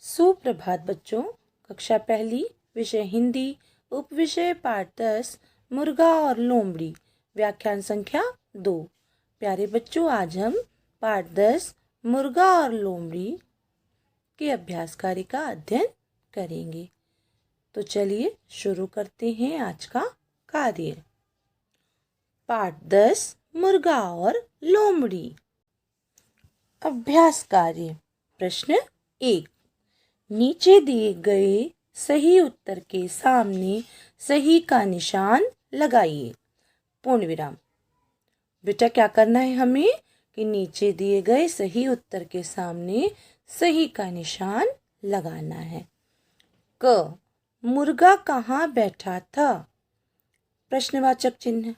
सुप्रभात बच्चों। कक्षा पहली, विषय हिंदी, उपविषय पाठ 10, मुर्गा और लोमड़ी, व्याख्यान संख्या 2। प्यारे बच्चों, आज हम पाठ 10 मुर्गा और लोमड़ी के अभ्यास कार्य का अध्ययन करेंगे। तो चलिए शुरू करते हैं आज का कार्य। पाठ 10 मुर्गा और लोमड़ी। अभ्यास कार्य। प्रश्न 1। नीचे दिए गए सही उत्तर के सामने सही का निशान लगाइए। पूर्ण विराम। बेटा क्या करना है हमें कि नीचे दिए गए सही उत्तर के सामने सही का निशान लगाना है। क, मुर्गा कहाँ बैठा था? प्रश्नवाचक चिन्ह।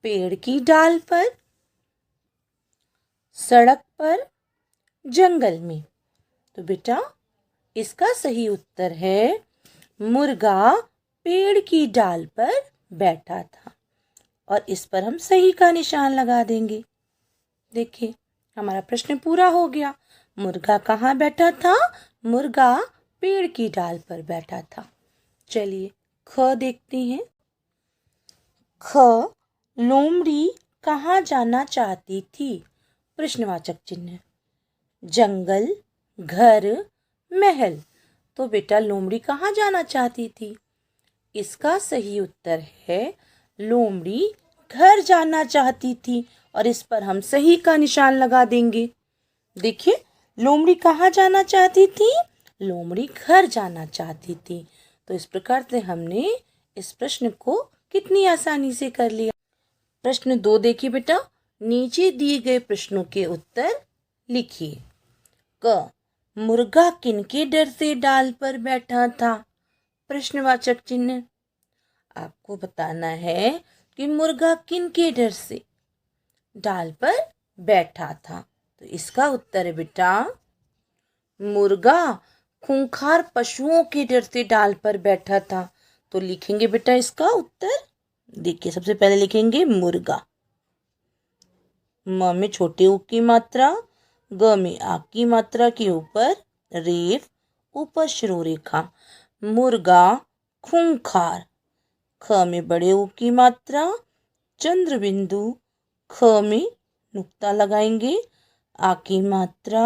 पेड़ की डाल पर, सड़क पर, जंगल में। तो बेटा इसका सही उत्तर है मुर्गा पेड़ की डाल पर बैठा था और इस पर हम सही का निशान लगा देंगे। देखिए हमारा प्रश्न पूरा हो गया। मुर्गा कहाँ बैठा था? मुर्गा पेड़ की डाल पर बैठा था। चलिए ख देखते हैं। ख, लोमड़ी कहाँ जाना चाहती थी? प्रश्नवाचक चिन्ह। जंगल, घर, महल। तो बेटा लोमड़ी कहाँ जाना चाहती थी? इसका सही उत्तर है लोमड़ी घर जाना चाहती थी और इस पर हम सही का निशान लगा देंगे। देखिए लोमड़ी कहाँ जाना चाहती थी? लोमड़ी घर जाना चाहती थी। तो इस प्रकार से हमने इस प्रश्न को कितनी आसानी से कर लिया। प्रश्न 2 देखिए बेटा। नीचे दिए गए प्रश्नों के उत्तर लिखिए। क, मुर्गा किनके डर से डाल पर बैठा था? प्रश्नवाचक चिन्ह। आपको बताना है कि मुर्गा किनके डर से डाल पर बैठा था। तो इसका उत्तर है बेटा मुर्गा खूंखार पशुओं के डर से डाल पर बैठा था। तो लिखेंगे बेटा इसका उत्तर। देखिए सबसे पहले लिखेंगे मुर्गा। म में छोटे ऊ की मात्रा, ग में आ की मात्रा के ऊपर रेफ, ऊपर शिरो रेखा। मुर्गा खूंखार। ख में बड़े ऊ की मात्रा, चंद्र बिंदु, ख में नुक्ता लगाएंगे, आ की मात्रा,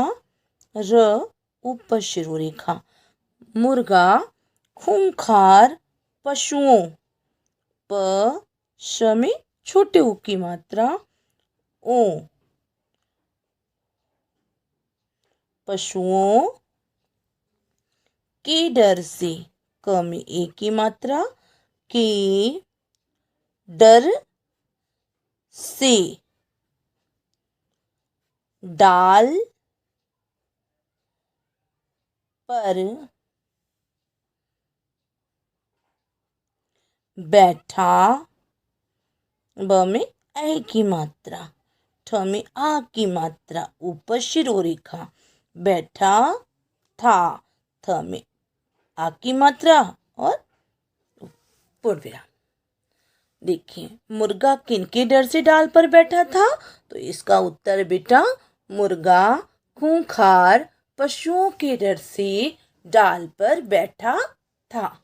र ऊपर शिरो रेखा। मुर्गा खूंखार पशुओं। प, श में छोटे ऊ की मात्रा, ओ पशुओं के डर से। क में ए की मात्रा, के डर से। डाल पर बैठा। ब में ऐ की मात्रा, ठ में आ की मात्रा, ऊपर शिरो रेखा। बैठा था। थ में आ की मात्रा और पूर्ण विराम। देखिए मुर्गा किनके डर से डाल पर बैठा था? तो इसका उत्तर बेटा मुर्गा खूंखार पशुओं के डर से डाल पर बैठा था।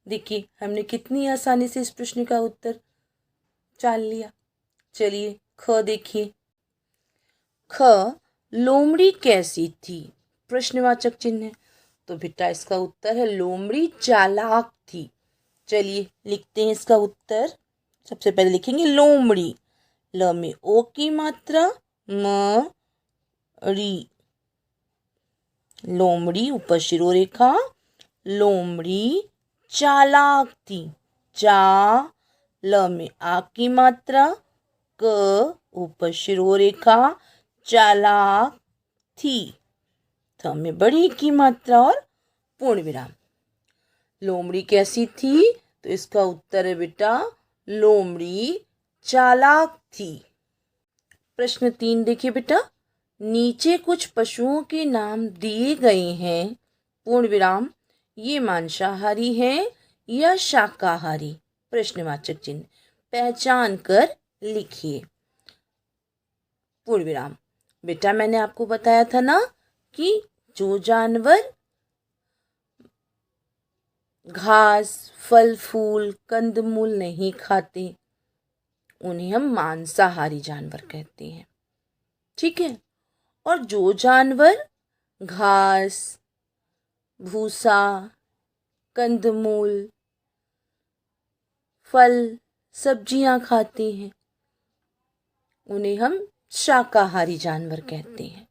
देखिए हमने कितनी आसानी से इस प्रश्न का उत्तर जान लिया। चलिए ख देखिए। ख, लोमड़ी कैसी थी? प्रश्नवाचक चिन्ह। तो बेटा इसका उत्तर है लोमड़ी चालाक थी। चलिए लिखते हैं इसका उत्तर। सबसे पहले लिखेंगे लोमड़ी। ल में ओ की मात्रा, म ड़ी। लोमड़ी ऊपर शिरो रेखा। लोमड़ी चालाक थी। चा, ल में आ की मात्रा, क ऊपर शिरो रेखा, चालाक थी। थ में बड़ी की मात्रा और पूर्ण विराम। लोमड़ी कैसी थी? तो इसका उत्तर है बेटा लोमड़ी चालाक थी। प्रश्न 3 देखिए बेटा। नीचे कुछ पशुओं के नाम दिए गए हैं, पूर्ण विराम। ये मांसाहारी हैं या शाकाहारी? प्रश्नवाचक चिन्ह। पहचान कर लिखिए, पूर्ण विराम। बेटा मैंने आपको बताया था ना कि जो जानवर घास, फल फूल, कंदमूल नहीं खाते उन्हें हम मांसाहारी जानवर कहते हैं। ठीक है। और जो जानवर घास, भूसा, कंदमूल, फल, सब्जियां खाते हैं उन्हें हम शाकाहारी जानवर कहते हैं।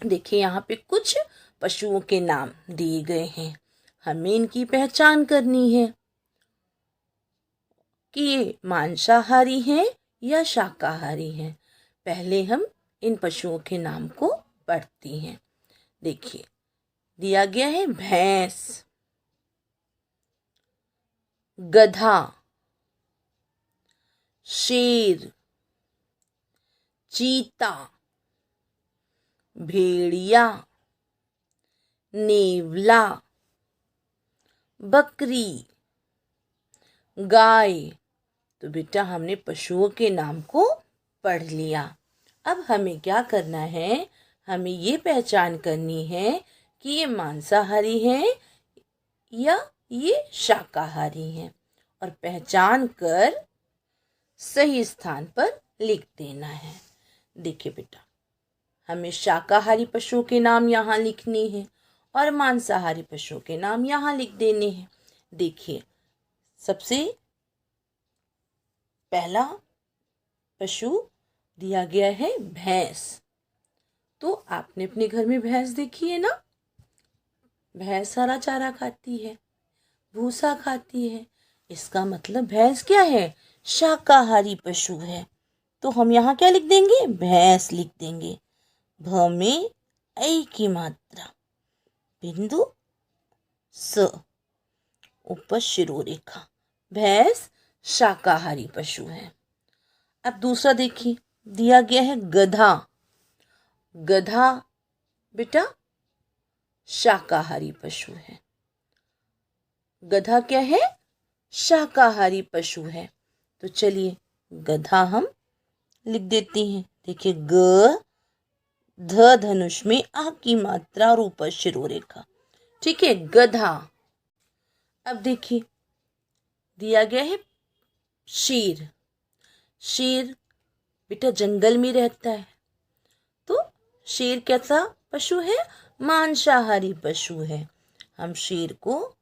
देखिए यहाँ पे कुछ पशुओं के नाम दिए गए हैं। हमें इनकी पहचान करनी है कि ये मांसाहारी हैं या शाकाहारी हैं। पहले हम इन पशुओं के नाम को पढ़ते हैं। देखिए दिया गया है भैंस, गधा, शेर, चीता, भेड़िया, नेवला, बकरी, गाय। तो बेटा हमने पशुओं के नाम को पढ़ लिया। अब हमें क्या करना है, हमें ये पहचान करनी है कि ये मांसाहारी हैं या ये शाकाहारी हैं, और पहचान कर सही स्थान पर लिख देना है। देखिए बेटा हमें शाकाहारी पशुओं के नाम यहाँ लिखने हैं और मांसाहारी पशुओं के नाम यहाँ लिख देने हैं। देखिए सबसे पहला पशु दिया गया है भैंस। तो आपने अपने घर में भैंस देखी है ना। भैंस हरा चारा खाती है, भूसा खाती है। इसका मतलब भैंस क्या है, शाकाहारी पशु है। तो हम यहाँ क्या लिख देंगे, भैंस लिख देंगे। भ में ऐ की मात्रा, बिंदु स, ऊपर शिरोरेखा। भैंस शाकाहारी पशु है। अब दूसरा देखिए दिया गया है गधा। गधा बेटा शाकाहारी पशु है। गधा क्या है, शाकाहारी पशु है। तो चलिए गधा हम लिख देते हैं। देखिए ग ध धनुष में आ की मात्रा और ऊपर शिरोरेखा। ठीक है गधा। अब देखिए दिया गया है शेर। शेर बेटा जंगल में रहता है। तो शेर कैसा पशु है, मांसाहारी पशु है। हम शेर को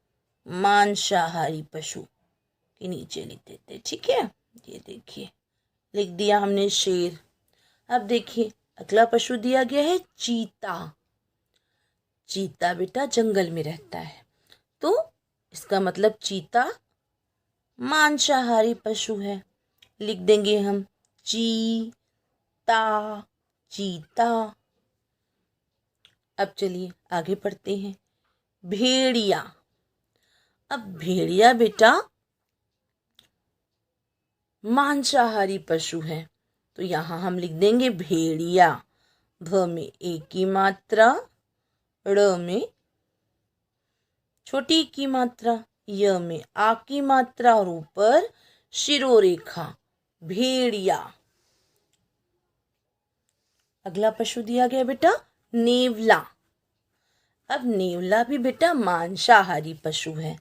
मांसाहारी पशु के नीचे लिख देते। ठीक है ये देखिए लिख दिया हमने शेर। अब देखिए अगला पशु दिया गया है चीता। चीता बेटा जंगल में रहता है। तो इसका मतलब चीता मांसाहारी पशु है। लिख देंगे हम चीता, चीता। अब चलिए आगे पढ़ते हैं। भेड़िया। अब भेड़िया बेटा मांसाहारी पशु है। तो यहाँ हम लिख देंगे भेड़िया। भ में एक की मात्रा, ड़ में छोटी की मात्रा, य में आ की मात्रा और ऊपर शिरोरेखा। भेड़िया। अगला पशु दिया गया बेटा नेवला। अब नेवला भी बेटा मांसाहारी पशु है।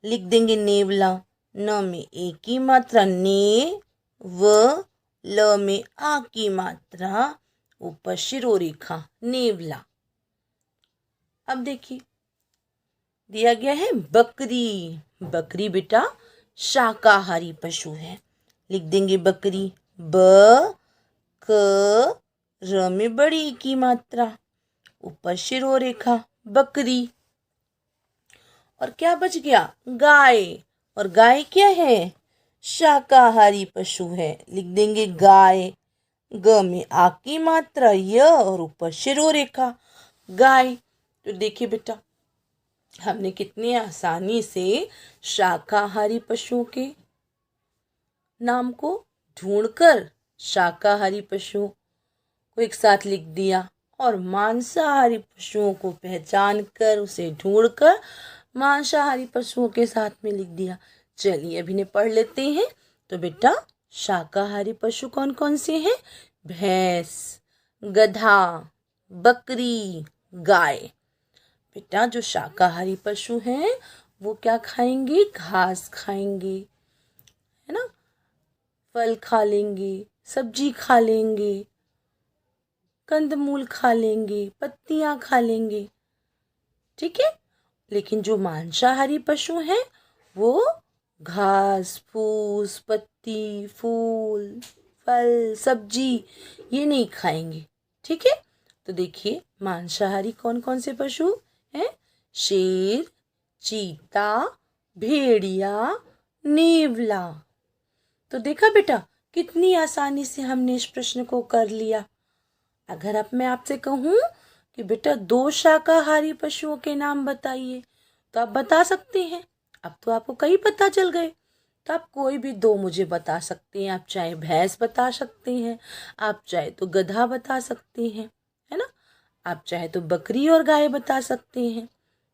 लिख देंगे नेवला। न में एक की मात्रा ने, व ल में आ की मात्रा, ऊपर शिरोरेखा। नेवला। अब देखिए दिया गया है बकरी। बकरी बेटा शाकाहारी पशु है। लिख देंगे बकरी। ब क र में बड़ी की मात्रा, ऊपर शिरोरेखा। बकरी। और क्या बच गया, गाय। और गाय क्या है, शाकाहारी पशु है। लिख देंगे गाय। ग में आ की मात्रा, य और ऊपर शिरोरेखा। गाय। तो देखिए बेटा हमने कितनी आसानी से शाकाहारी पशुओं के नाम को ढूंढकर शाकाहारी पशुओं को एक साथ लिख दिया और मांसाहारी पशुओं को पहचान कर उसे ढूंढकर मांसाहारी पशुओं के साथ में लिख दिया। चलिए अभी ने पढ़ लेते हैं। तो बेटा शाकाहारी पशु कौन कौन से हैं, भैंस, गधा, बकरी, गाय। बेटा जो शाकाहारी पशु हैं वो क्या खाएंगे? घास खाएंगे, है ना, फल खा लेंगे, सब्जी खा लेंगे, कंदमूल खा लेंगे, पत्तियां खा लेंगे, ठीक है। लेकिन जो मांसाहारी पशु हैं वो घास फूस, पत्ती, फूल, फल, सब्जी ये नहीं खाएंगे, ठीक है। तो देखिए मांसाहारी कौन कौन से पशु हैं? शेर, चीता, भेड़िया, नेवला। तो देखा बेटा कितनी आसानी से हमने इस प्रश्न को कर लिया। अगर अब मैं आपसे कहूँ कि बेटा 2 शाकाहारी पशुओं के नाम बताइए तो आप बता सकते हैं। अब तो आपको कई पता चल गए, तो आप कोई भी 2 मुझे बता सकते हैं। आप चाहे भैंस बता सकते हैं, आप चाहे तो गधा बता सकते हैं, है ना, आप चाहे तो बकरी और गाय बता सकते हैं।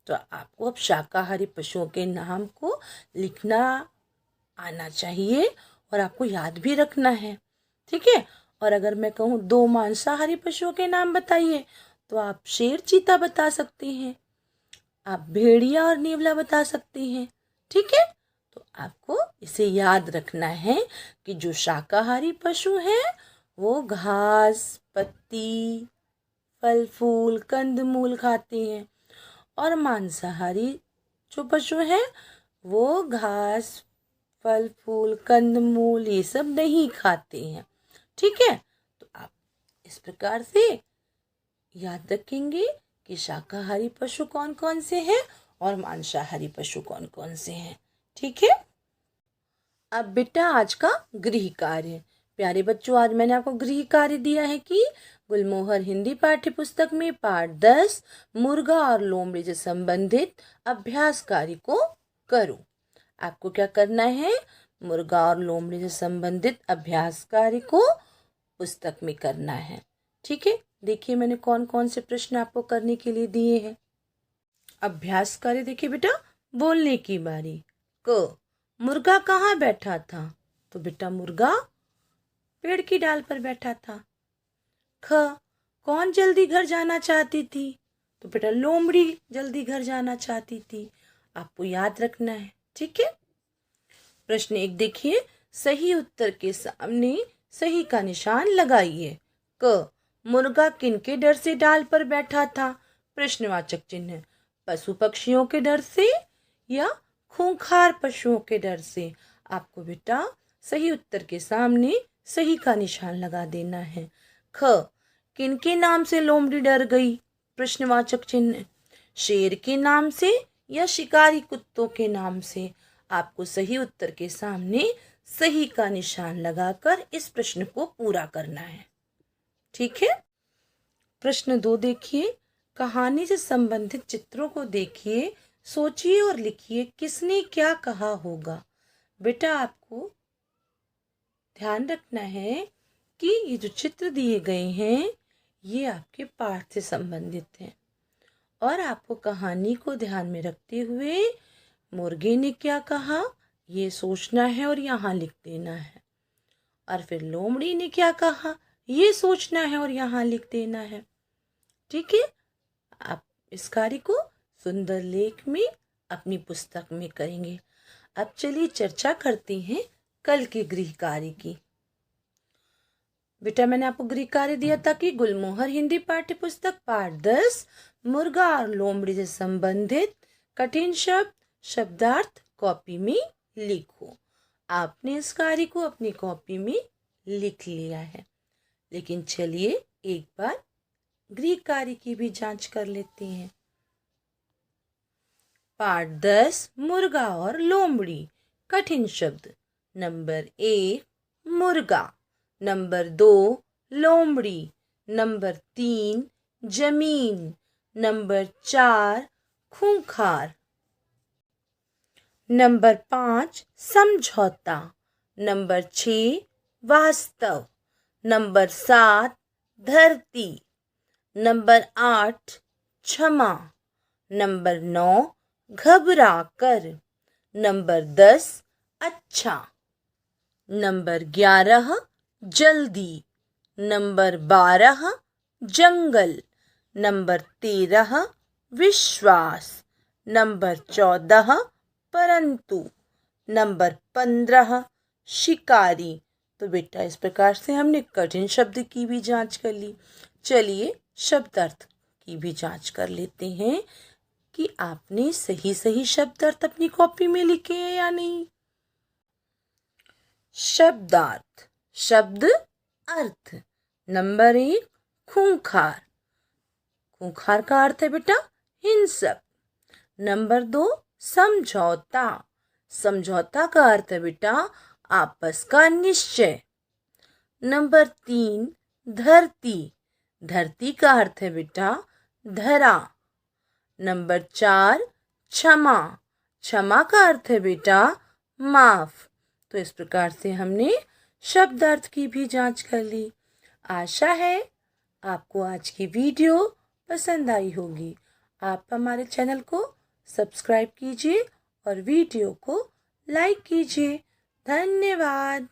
तो आपको अब शाकाहारी पशुओं के नाम को लिखना आना चाहिए और आपको याद भी रखना है, ठीक है। और अगर मैं कहूँ 2 मांसाहारी पशुओं के नाम बताइए तो आप शेर चीता बता सकते हैं, आप भेड़िया और नेवला बता सकते हैं, ठीक है। तो आपको इसे याद रखना है कि जो शाकाहारी पशु हैं वो घास, पत्ती, फल फूल, कंदमूल खाते हैं और मांसाहारी जो पशु हैं वो घास, फल फूल, कंदमूल ये सब नहीं खाते हैं, ठीक है। तो आप इस प्रकार से याद रखेंगे कि शाकाहारी पशु कौन कौन से हैं और मांसाहारी पशु कौन कौन से हैं, ठीक है। अब बेटा आज का गृह कार्य। प्यारे बच्चों आज मैंने आपको गृह कार्य दिया है कि गुलमोहर हिंदी पाठ्य पुस्तक में पाठ 10 मुर्गा और लोमड़ी से संबंधित अभ्यास कार्य को करो। आपको क्या करना है? मुर्गा और लोमड़ी से संबंधित अभ्यास कार्य को पुस्तक में करना है, ठीक है। देखिए मैंने कौन कौन से प्रश्न आपको करने के लिए दिए हैं। अभ्यास कार्य देखिए बेटा, बोलने की बारी। क मुर्गा कहाँ बैठा था? तो बेटा मुर्गा पेड़ की डाल पर बैठा था। ख कौन जल्दी घर जाना चाहती थी? तो बेटा लोमड़ी जल्दी घर जाना चाहती थी। आपको याद रखना है, ठीक है। प्रश्न 1 देखिए, सही उत्तर के सामने सही का निशान लगाइए। क मुर्गा किनके डर से डाल पर बैठा था? प्रश्नवाचक चिन्ह। पशु पक्षियों के डर से या खूंखार पशुओं के डर से? आपको बेटा सही उत्तर के सामने सही का निशान लगा देना है। ख किनके नाम से लोमड़ी डर गई? प्रश्नवाचक चिन्ह। शेर के नाम से या शिकारी कुत्तों के नाम से? आपको सही उत्तर के सामने सही का निशान लगाकर इस प्रश्न को पूरा करना है, ठीक है। प्रश्न 2 देखिए, कहानी से संबंधित चित्रों को देखिए, सोचिए और लिखिए किसने क्या कहा होगा। बेटा आपको ध्यान रखना है कि ये जो चित्र दिए गए हैं ये आपके पाठ से संबंधित हैं और आपको कहानी को ध्यान में रखते हुए मुर्गे ने क्या कहा ये सोचना है और यहाँ लिख देना है, और फिर लोमड़ी ने क्या कहा ये सोचना है और यहाँ लिख देना है, ठीक है। आप इस कार्य को सुंदर लेख में अपनी पुस्तक में करेंगे। अब चलिए चर्चा करते हैं कल के गृह कार्य की। बेटा मैंने आपको गृह कार्य दिया था कि गुलमोहर हिंदी पाठ्य पुस्तक पाठ 10 मुर्गा और लोमड़ी से संबंधित कठिन शब्द शब्दार्थ कॉपी में लिखो। आपने इस कार्य को अपनी कॉपी में लिख लिया है, लेकिन चलिए एक बार गृह कार्य की भी जांच कर लेते हैं। पाठ 10 मुर्गा और लोमड़ी। कठिन शब्द। नंबर 1 मुर्गा, नंबर 2 लोमड़ी, नंबर 3 जमीन, नंबर 4 खूंखार, नंबर 5 समझौता, नंबर 6 वास्तव, नंबर 7 धरती, नंबर 8 क्षमा, नंबर 9 घबरा कर, नंबर 10 अच्छा, नंबर 11 जल्दी, नंबर 12 जंगल, नंबर 13 विश्वास, नंबर 14 परंतु, नंबर 15 शिकारी। तो बेटा इस प्रकार से हमने कठिन शब्द की भी जांच कर ली। चलिए शब्दार्थ की भी जांच कर लेते हैं कि आपने सही सही शब्दार्थ अपनी कॉपी में लिखे हैं या नहीं। शब्दार्थ, शब्द अर्थ। नंबर 1 खूंखार, खूंखार का अर्थ है बेटा हिंसक। नंबर 2 समझौता, समझौता का अर्थ है बेटा आपस का निश्चय। नंबर 3 धरती, धरती का अर्थ है बेटा धरा। नंबर 4 क्षमा, क्षमा का अर्थ है बेटा माफ। तो इस प्रकार से हमने शब्दार्थ की भी जांच कर ली। आशा है आपको आज की वीडियो पसंद आई होगी। आप हमारे चैनल को सब्सक्राइब कीजिए और वीडियो को लाइक कीजिए। धन्यवाद।